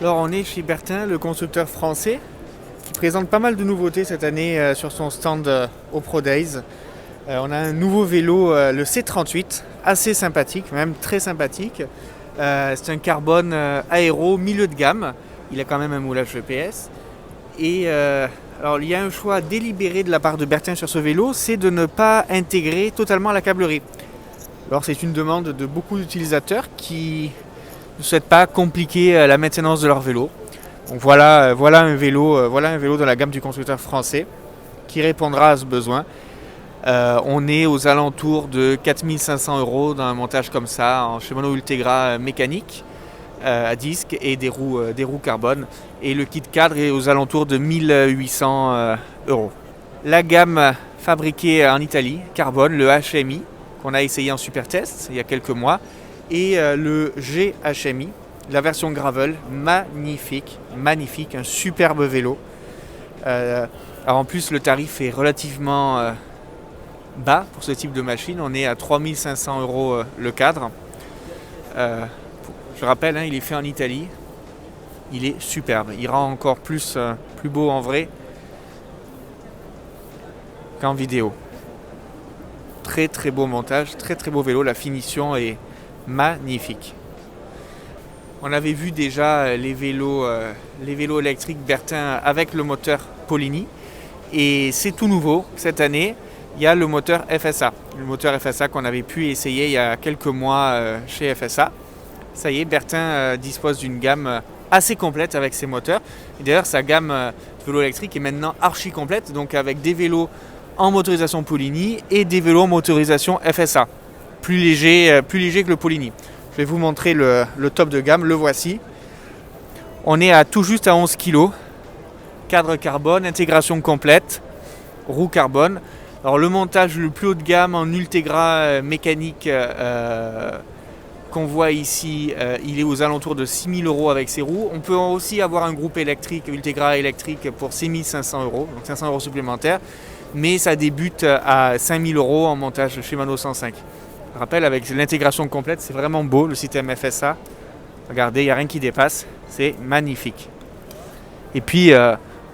Alors on est chez Bertin, le constructeur français, qui présente pas mal de nouveautés cette année sur son stand au Pro Days. On a un nouveau vélo, le C38, assez sympathique, même très sympathique. C'est un carbone aéro milieu de gamme. Il a quand même un moulage EPS. Et alors il y a un choix délibéré de la part de Bertin sur ce vélo, c'est de ne pas intégrer totalement la câblerie. Alors c'est une demande de beaucoup d'utilisateurs qui ne souhaitent pas compliquer la maintenance de leur vélo. Donc voilà un vélo dans la gamme du constructeur français qui répondra à ce besoin. On est aux alentours de 4500 € dans un montage comme ça en Shimano Ultegra mécanique à disque et des roues carbone. Et le kit cadre est aux alentours de 1800 €. La gamme fabriquée en Italie, carbone, le HMI, qu'on a essayé en super test il y a quelques mois, et le GHMI, la version gravel, magnifique, un superbe vélo. Alors en plus le tarif est relativement bas pour ce type de machine, on est à 3500 € le cadre. Je rappelle, il est fait en Italie, il est superbe, il rend encore plus beau en vrai qu'en vidéo. Très très beau montage, très très beau vélo, la finition est magnifique. On avait vu déjà les vélos électriques Bertin avec le moteur Polini et c'est tout nouveau cette année. Il y a le moteur FSA. Le moteur FSA qu'on avait pu essayer il y a quelques mois chez FSA. Ça y est, Bertin dispose d'une gamme assez complète avec ses moteurs. Et d'ailleurs, sa gamme de vélos électriques est maintenant archi complète, donc avec des vélos en motorisation Polini et des vélos en motorisation FSA. Plus léger que le Polini. Je vais vous montrer le top de gamme, le voici. On est à tout juste à 11 kg. Cadre carbone, intégration complète, roue carbone. Alors le montage le plus haut de gamme en Ultegra mécanique qu'on voit ici, il est aux alentours de 6000 € avec ses roues. On peut aussi avoir un groupe électrique, Ultegra électrique pour 6500 €, donc 500 € supplémentaires. Mais ça débute à 5000 € en montage Shimano 105. Je rappelle, avec l'intégration complète, c'est vraiment beau le système FSA. Regardez, il n'y a rien qui dépasse, c'est magnifique. Et puis,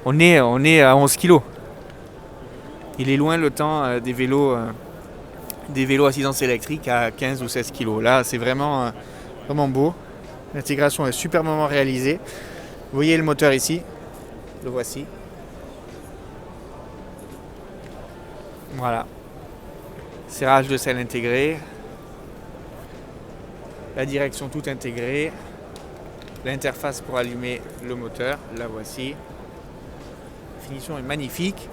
on est à 11 kg. Il est loin le temps des vélos assistance électrique à 15 ou 16 kg. Là, c'est vraiment beau. L'intégration est superbement réalisée. Vous voyez le moteur ici, le voici. Voilà. Serrage de selle intégré. La direction toute intégrée. L'interface pour allumer le moteur, la voici. La finition est magnifique.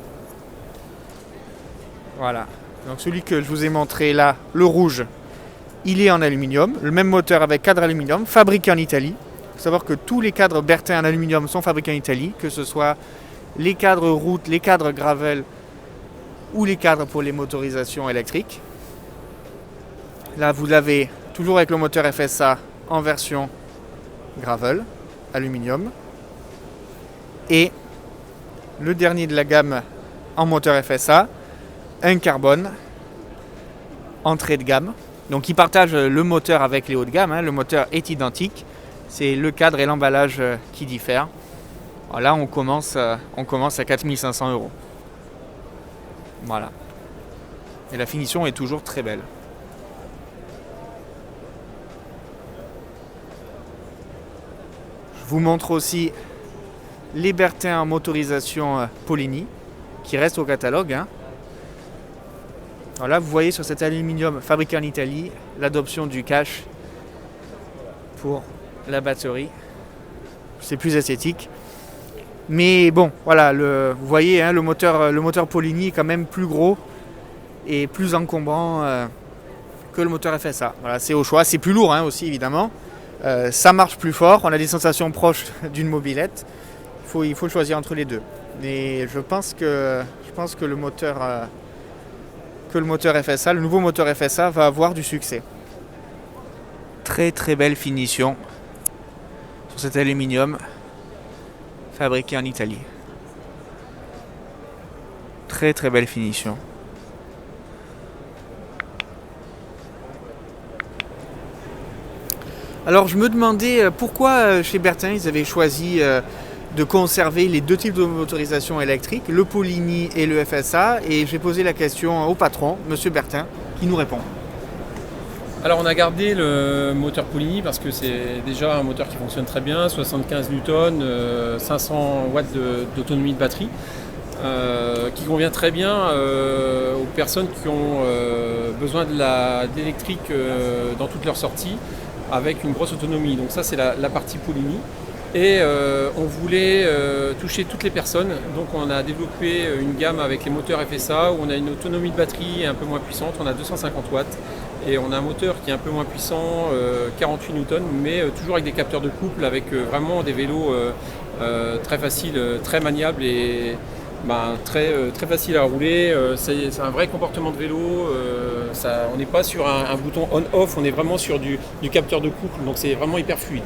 Voilà. Donc celui que je vous ai montré là, le rouge, il est en aluminium. Le même moteur avec cadre aluminium, fabriqué en Italie. Il faut savoir que tous les cadres Bertin en aluminium sont fabriqués en Italie, que ce soit les cadres route, les cadres gravel ou les cadres pour les motorisations électriques. Là, vous l'avez toujours avec le moteur FSA en version gravel, aluminium. Et le dernier de la gamme en moteur FSA, un carbone, entrée de gamme. Donc il partage le moteur avec les hauts de gamme, le moteur est identique. C'est le cadre et l'emballage qui diffèrent. Alors là, on commence à 4500 €. Voilà. Et la finition est toujours très belle. Je vous montre aussi les Bertin en motorisation Polini qui restent au catalogue. Alors là, vous voyez sur cet aluminium fabriqué en Italie l'adoption du cache pour la batterie. C'est plus esthétique. Mais bon, voilà, vous voyez, le moteur Polini est quand même plus gros et plus encombrant que le moteur FSA. Voilà, c'est au choix. C'est plus lourd aussi, évidemment. Ça marche plus fort. On a des sensations proches d'une mobilette. Il faut choisir entre les deux. Mais je pense que le moteur FSA, le nouveau moteur FSA, va avoir du succès. Très très belle finition sur cet aluminium fabriqué en Italie. Très très belle finition. Alors je me demandais pourquoi chez Bertin ils avaient choisi de conserver les deux types de motorisation électrique, le Polini et le FSA, et j'ai posé la question au patron, Monsieur Bertin, qui nous répond. Alors on a gardé le moteur Polini parce que c'est déjà un moteur qui fonctionne très bien, 75 Newton, 500 watts d'autonomie de batterie, qui convient très bien aux personnes qui ont besoin d'électrique dans toutes leurs sorties avec une grosse autonomie. Donc ça c'est la partie Polini. Et on voulait toucher toutes les personnes, donc on a développé une gamme avec les moteurs FSA où on a une autonomie de batterie un peu moins puissante, on a 250 watts et on a un moteur qui est un peu moins puissant, 48 Newton, mais toujours avec des capteurs de couple, avec vraiment des vélos très faciles, très maniables et très facile à rouler. C'est un vrai comportement de vélo, on n'est pas sur un bouton on-off, on est vraiment sur du capteur de couple, donc c'est vraiment hyper fluide.